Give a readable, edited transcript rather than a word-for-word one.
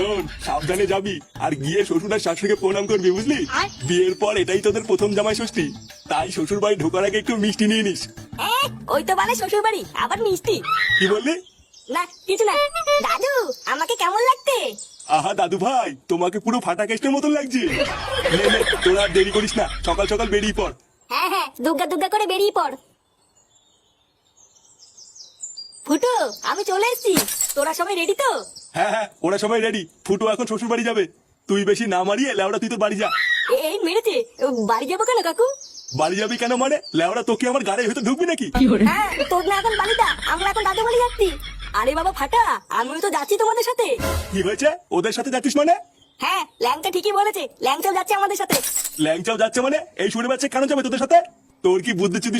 শোন, সাবধানে যাবি আর গিয়ে শ্বশুর আর শাশুড়িকে প্রণাম করবি, বুঝলি? বিয়ের পর এটাই তোদের প্রথম জামাই ষষ্ঠী, তাই শ্বশুর বাড়ি ঢোকার আগে একটু মিষ্টি নিয়ে নিস। ওই তো বলে শ্বশুর বাড়ি আবার মিষ্টি। কি বললি? না কিছু না। দাদু আমাকে কেমন লাগতে? আহা দাদু ভাই, তোমাকে পুরো ফাটা কেস্টের মতন লাগছে। নে নে, তোরা আর দেরি করিস না, সকাল সকাল বেরিয়ে পড়। হ্যাঁ হ্যাঁ, দুগ্গা দুগ্গা করে বেরিয়ে পড়। ফুটো, আমি চলে এসেছি। তোরা সবাই রেডি তো? হ্যাঁ হ্যাঁ, ওরা সবাই রেডি। ফুটো এখন শ্বশুর বাড়ি যাবে। তুই বেশি না মারিয়ে লেওড়া তুই তোর বাড়ি যা। এই মেরেছে। বাড়ি যাবো কেন কাকু? বাড়ি যাবি কেন মানে? লেওড়া তোকে আমার গাড়ির ভিতর ঢুকবি নাকি? হ্যাঁ, তোর না এখন বাড়িটা, আমরা এখন দাদু বাড়ি যাচ্ছি। আরে বাবা ফাটা, আমিও তো যাচ্ছি তোমাদের সাথে। কি হয়েছে? ওদের সাথে যাচ্ছিস মানে? হ্যাঁ, ল্যাংচা ঠিকই বলেছে, ল্যাংচাও যাচ্ছে আমাদের সাথে। ল্যাংচাও যাচ্ছে মানে? এই শুনে বাচ্চা কেন যাবে তোদের সাথে? তোর কি বুদ্ধি চুদ্ধি